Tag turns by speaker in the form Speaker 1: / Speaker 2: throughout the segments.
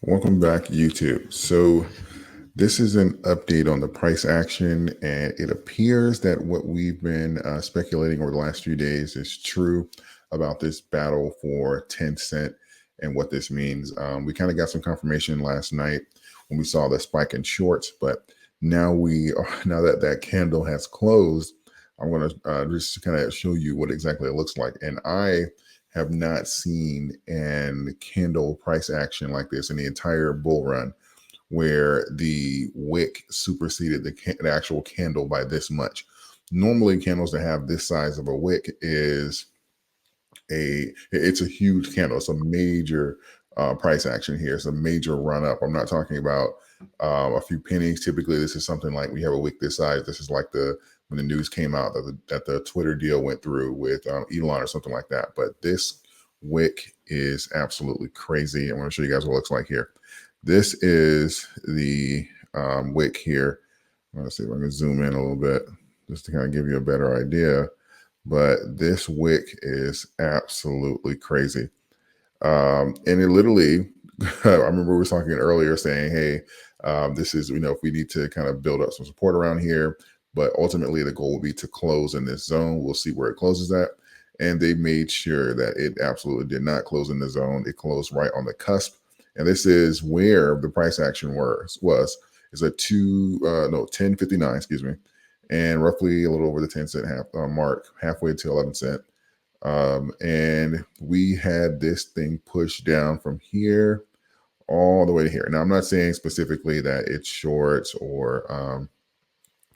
Speaker 1: Welcome back, YouTube. So this is an update on the price action, and it appears that what we've been speculating over the last few days is true about this battle for 10 cent and what this means. We kind of got some confirmation last night when we saw the spike in shorts, but now now that that candle has closed, I'm going to just kind of show you what exactly it looks like. And I have not seen an candle price action like this in the entire bull run where the wick superseded the actual candle by this much. Normally, candles that have this size of a wick it's a huge candle. It's a major price action here. It's a major run up. I'm not talking about a few pennies. Typically, this is something like we have a wick this size. This is like when the news came out that the Twitter deal went through with Elon or something like that. But this wick is absolutely crazy. I'm going to show you guys what it looks like here. This is the wick here. Let's see if I can zoom in a little bit just to kind of give you a better idea. But this wick is absolutely crazy. And it literally, I remember we were talking earlier saying, hey, this is, if we need to kind of build up some support around here, but ultimately the goal will be to close in this zone. We'll see where it closes at. And they made sure that it absolutely did not close in the zone. It closed right on the cusp. And this is where the price action was. It's a 10.59, excuse me, and roughly a little over the 10 cent mark, halfway to 11 cent. And we had this thing pushed down from here all the way to here. Now, I'm not saying specifically that it's shorts or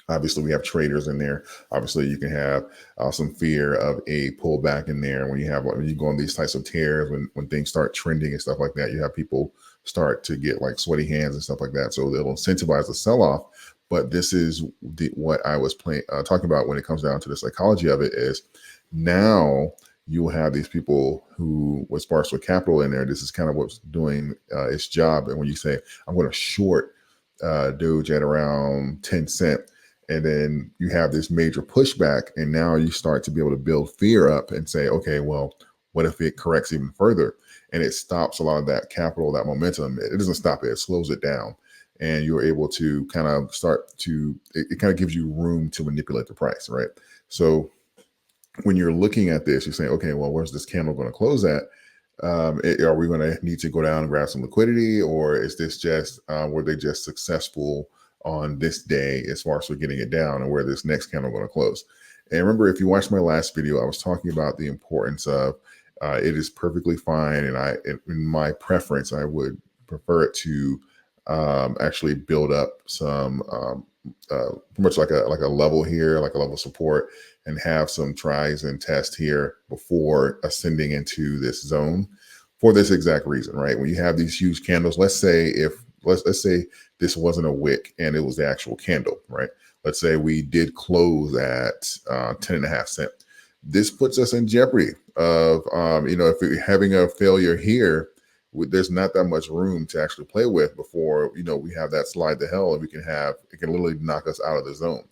Speaker 1: obviously we have traders in there. Obviously you can have some fear of a pullback in there when you go on these types of tears, when things start trending and stuff like that. You have people start to get like sweaty hands and stuff like that. So they'll incentivize the sell-off. But this is what I was talking about when it comes down to the psychology of it is now you will have these people who was sparse with capital in there. This is kind of what's doing its job. And when you say, I'm going to short Doge at around 10 cent, and then you have this major pushback, and now you start to be able to build fear up and say, okay, well, what if it corrects even further? And it stops a lot of that capital, that momentum. It doesn't stop it, it slows it down. And you're able to kind of it kind of gives you room to manipulate the price, right? So when you're looking at this, you're saying, okay, well, where's this candle going to close at? Are we going to need to go down and grab some liquidity, or is this just, were they just successful on this day as far as we're getting it down, and where this next candle going to close? And remember, if you watched my last video, I was talking about the importance of it is perfectly fine. And in my preference, I would prefer it to actually build up some pretty much like a level here, like a level of support, and have some tries and tests here before ascending into this zone for this exact reason, right? When you have these huge candles, let's say this wasn't a wick and it was the actual candle, right? Let's say we did close at 10.5 cent. This puts us in jeopardy of, if we're having a failure here, there's not that much room to actually play with before, we have that slide to hell, and it can literally knock us out of the zone.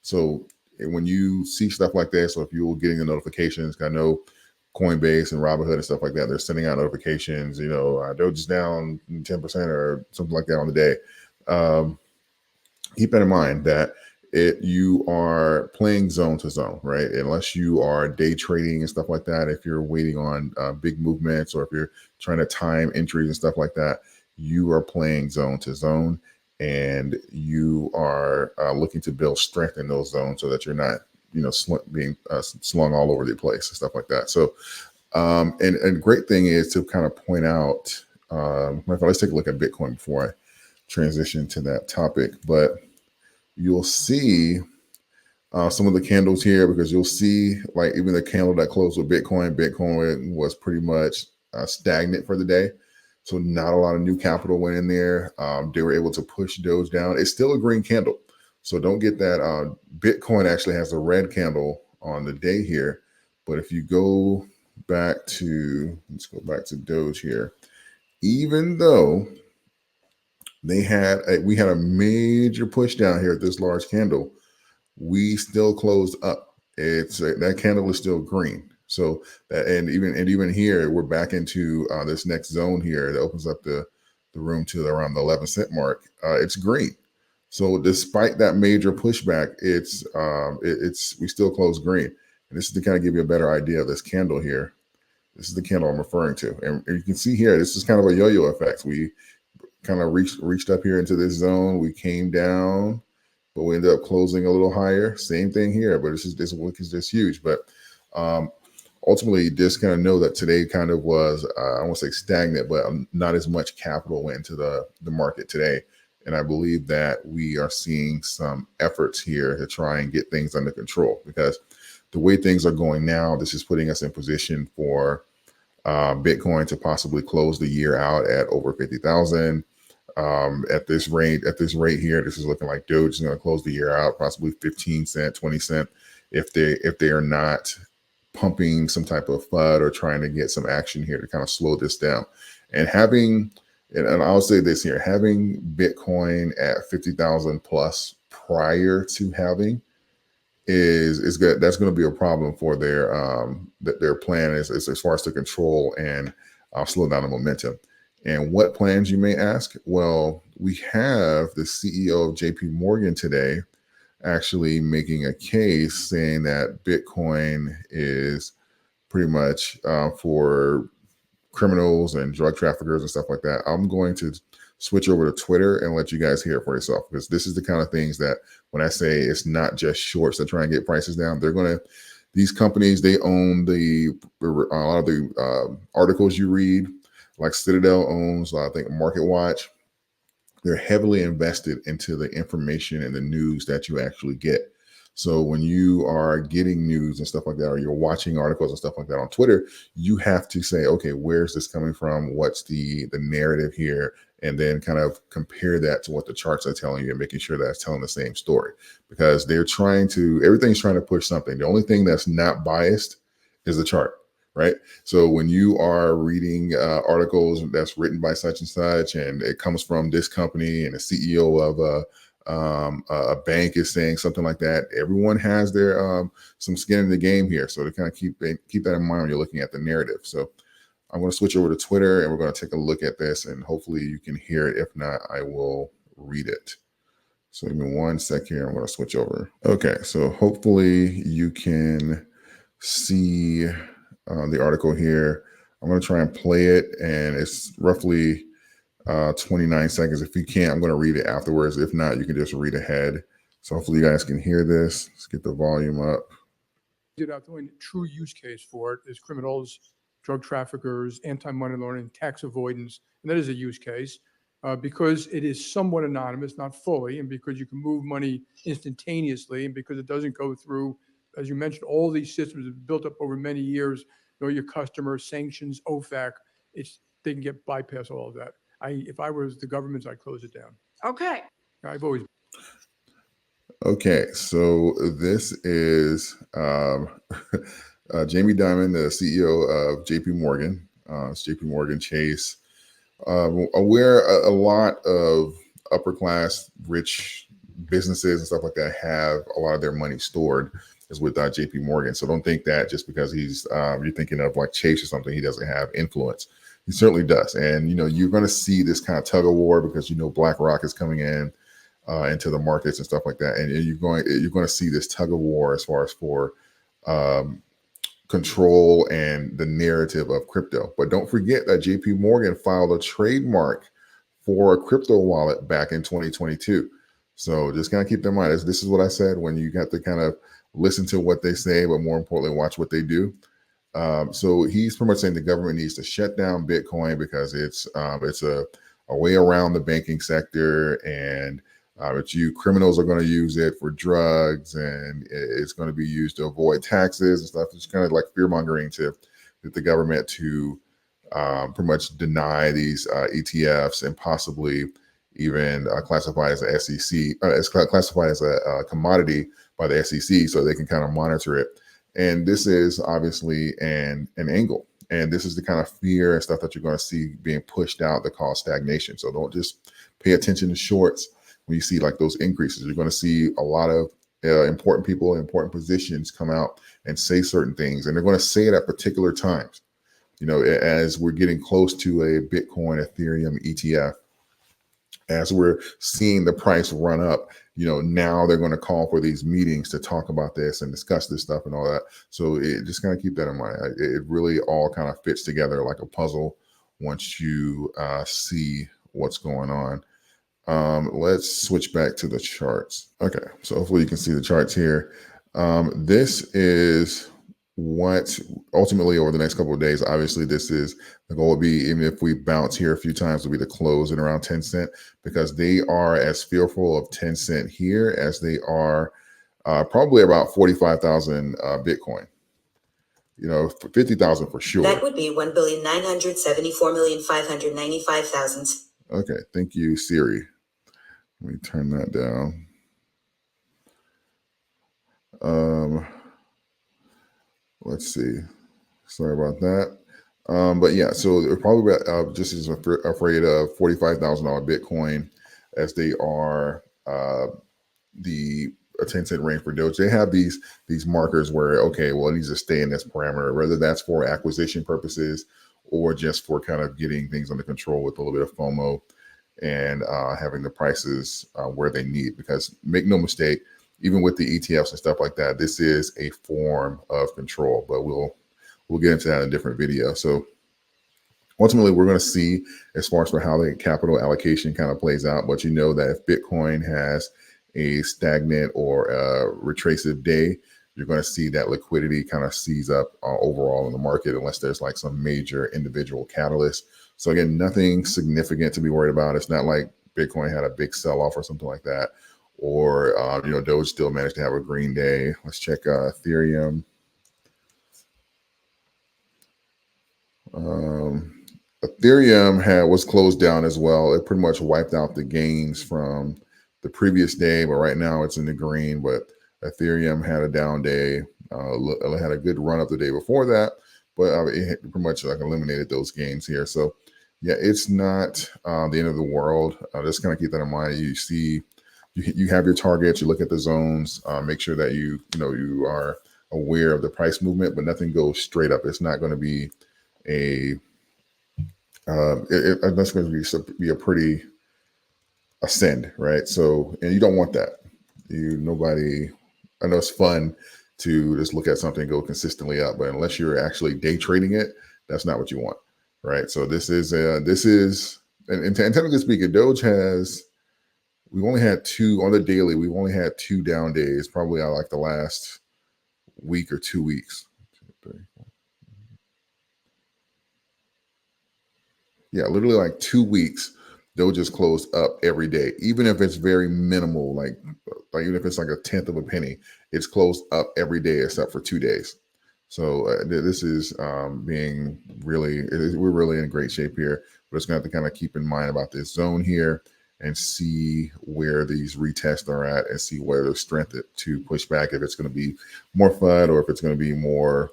Speaker 1: So when you see stuff like this, so if you're getting the notifications, I know Coinbase and Robinhood and stuff like that, they're sending out notifications, Doge is down 10% or something like that on the day. Keep that in mind that you are playing zone to zone, right? Unless you are day trading and stuff like that, if you're waiting on big movements, or if you're trying to time entries and stuff like that, you are playing zone to zone, and you are looking to build strength in those zones so that you're not, being slung all over the place and stuff like that. So, and great thing is to kind of point out, let's take a look at Bitcoin before I transition to that topic, but you'll see some of the candles here, because you'll see like even the candle that closed with Bitcoin was pretty much stagnant for the day. So not a lot of new capital went in there. They were able to push Doge down. It's still a green candle. So don't get that. Bitcoin actually has a red candle on the day here. But if you go back to, let's go back to Doge here, even though we had a major push down here at this large candle, we still closed up. That candle is still green. So that, and even here, we're back into this next zone here that opens up the the room to around the 11 cent mark, it's green. So despite that major pushback, it's we still close green. And this is to kind of give you a better idea of this candle here. This is the candle I'm referring to, and you can see here this is kind of a yo-yo effect. We kind of reached up here into this zone. We came down, but we ended up closing a little higher. Same thing here, but this wick is just huge. But um, ultimately, just kind of know that today kind of was I won't say stagnant, but not as much capital went into the market today. And I believe that we are seeing some efforts here to try and get things under control, because the way things are going now, this is putting us in position for Bitcoin to possibly close the year out at over 50,000. At this rate here, this is looking like Doge is going to close the year out possibly 15 cent, 20 cent, if they are not pumping some type of FUD or trying to get some action here to kind of slow this down. And and I'll say this here, having Bitcoin at 50,000 plus prior to halving is good. That's going to be a problem for their plan as far as to control and slow down the momentum. And what plans, you may ask? Well, we have the CEO of JP Morgan today actually making a case saying that Bitcoin is pretty much for criminals and drug traffickers and stuff like that. I'm going to switch over to Twitter and let you guys hear it for yourself, because this is the kind of things that when I say it's not just shorts that try and get prices down, these companies, they own a lot of the articles you read, like Citadel owns, I think, Market Watch. They're heavily invested into the information and the news that you actually get. So when you are getting news and stuff like that, or you're watching articles and stuff like that on Twitter, you have to say, okay, where's this coming from? What's the narrative here? And then kind of compare that to what the charts are telling you and making sure that it's telling the same story, because everything's trying to push something. The only thing that's not biased is the chart, right? So when you are reading articles that's written by such and such, and it comes from this company, and the CEO of a bank is saying something like that, everyone has their some skin in the game here. So to kind of keep that in mind when you're looking at the narrative. So I'm going to switch over to Twitter, and we're going to take a look at this, and hopefully you can hear it. If not, I will read it. So give me 1 sec here. I'm going to switch over. Okay, so hopefully you can see the article here. I'm going to try and play it, and it's roughly 29 seconds. If you can't, I'm going to read it afterwards. If not, you can just read ahead. So hopefully you guys can hear this. Let's get the volume up.
Speaker 2: The only true use case for it is criminals, drug traffickers, anti-money laundering, tax avoidance. And that is a use case because it is somewhat anonymous, not fully, and because you can move money instantaneously, and because it doesn't go through, as you mentioned, all these systems have built up over many years, know your customers, sanctions, OFAC. They can get bypass all of that. If I was the government, I'd close it down.
Speaker 3: Okay.
Speaker 2: I've always.
Speaker 1: Okay, so this is Jamie Dimon, the CEO of JP Morgan. It's JP Morgan Chase. Where a lot of upper class, rich businesses and stuff like that have a lot of their money stored is with JP Morgan. So don't think that just because you're thinking of like Chase or something, he doesn't have influence. He certainly does. And, you're going to see this kind of tug of war because, BlackRock is coming in into the markets and stuff like that. And you're going to see this tug of war as far as for control and the narrative of crypto. But don't forget that JP Morgan filed a trademark for a crypto wallet back in 2022. So just kind of keep that in mind. This is what I said, when you got to kind of listen to what they say, but more importantly, watch what they do. So he's pretty much saying the government needs to shut down Bitcoin because it's a way around the banking sector, and criminals are going to use it for drugs, and it's going to be used to avoid taxes and stuff. It's kind of like fear mongering to the government to pretty much deny these ETFs and possibly even classify as a SEC, as classified as a commodity by the SEC, so they can kind of monitor it. And this is obviously an angle. And this is the kind of fear and stuff that you're going to see being pushed out that cause stagnation. So don't just pay attention to shorts when you see like those increases. You're going to see a lot of important people in important positions come out and say certain things. And they're going to say it at particular times. as we're getting close to a Bitcoin Ethereum ETF, as we're seeing the price run up, now they're going to call for these meetings to talk about this and discuss this stuff and all that. So just kind of keep that in mind. It really all kind of fits together like a puzzle once you see what's going on. Let's switch back to the charts. Okay, so hopefully you can see the charts here. This is what ultimately over the next couple of days, obviously this is the goal would be, even if we bounce here a few times, will be to close in around 10 cent, because they are as fearful of 10 cent here as they are probably about 45,000 Bitcoin. 50,000 for sure.
Speaker 3: That would be 1,974,595,000.
Speaker 1: Okay, thank you, Siri. Let me turn that down. Let's see. Sorry about that. But yeah, so they're probably just as afraid of $45,000 Bitcoin as they are the 10 cent range for Doge. They have these markers where, okay, well, it needs to stay in this parameter, whether that's for acquisition purposes or just for kind of getting things under control with a little bit of FOMO and having the prices where they need. Because make no mistake, even with the ETFs and stuff like that, this is a form of control, but we'll get into that in a different video. So ultimately, we're going to see as far as for how the capital allocation kind of plays out. But that if Bitcoin has a stagnant or a retractive day, you're going to see that liquidity kind of seize up overall in the market, unless there's like some major individual catalyst. So again, nothing significant to be worried about. It's not like Bitcoin had a big sell-off or something like that, or Doge still managed to have a green day. Let's check Ethereum. Ethereum was closed down as well. It pretty much wiped out the gains from the previous day, but right now it's in the green. But Ethereum had a down day. It had a good run up the day before that, but it pretty much like eliminated those gains here. So yeah, it's not the end of the world. Just kind of keep that in mind. You see, you have your targets. You look at the zones. Make sure that you are aware of the price movement, but nothing goes straight up. It's not going to be that's going to be a pretty ascend, right? So, and you don't want that. I know it's fun to just look at something go consistently up, but unless you're actually day trading it, that's not what you want, right? So and technically speaking, Doge we've only had two on the daily. We've only had two down days, probably out like the last week or 2 weeks. Yeah, literally like 2 weeks, Doge just closed up every day, even if it's very minimal, like even if it's like a tenth of a penny, it's closed up every day except for 2 days. So this is we're really in great shape here. But it's going to have to kind of keep in mind about this zone here and see where these retests are at and see where there's strength to push back, if it's going to be more FUD or if it's going to be more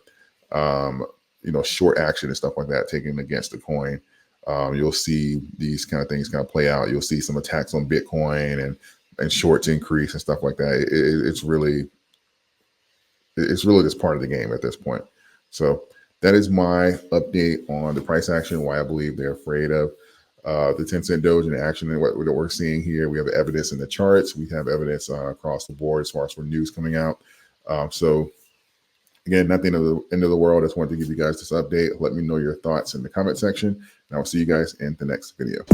Speaker 1: short action and stuff like that taken against the coin. You'll see these kind of things kind of play out. You'll see some attacks on Bitcoin and shorts increase and stuff like that. It's really just part of the game at this point. So that is my update on the price action, why I believe they're afraid of the 10 cent Doge and the action and what we're seeing here. We have evidence in the charts. We have evidence across the board as far as for news coming out. So again, nothing of the end of the world. I just wanted to give you guys this update. Let me know your thoughts in the comment section, and I'll see you guys in the next video.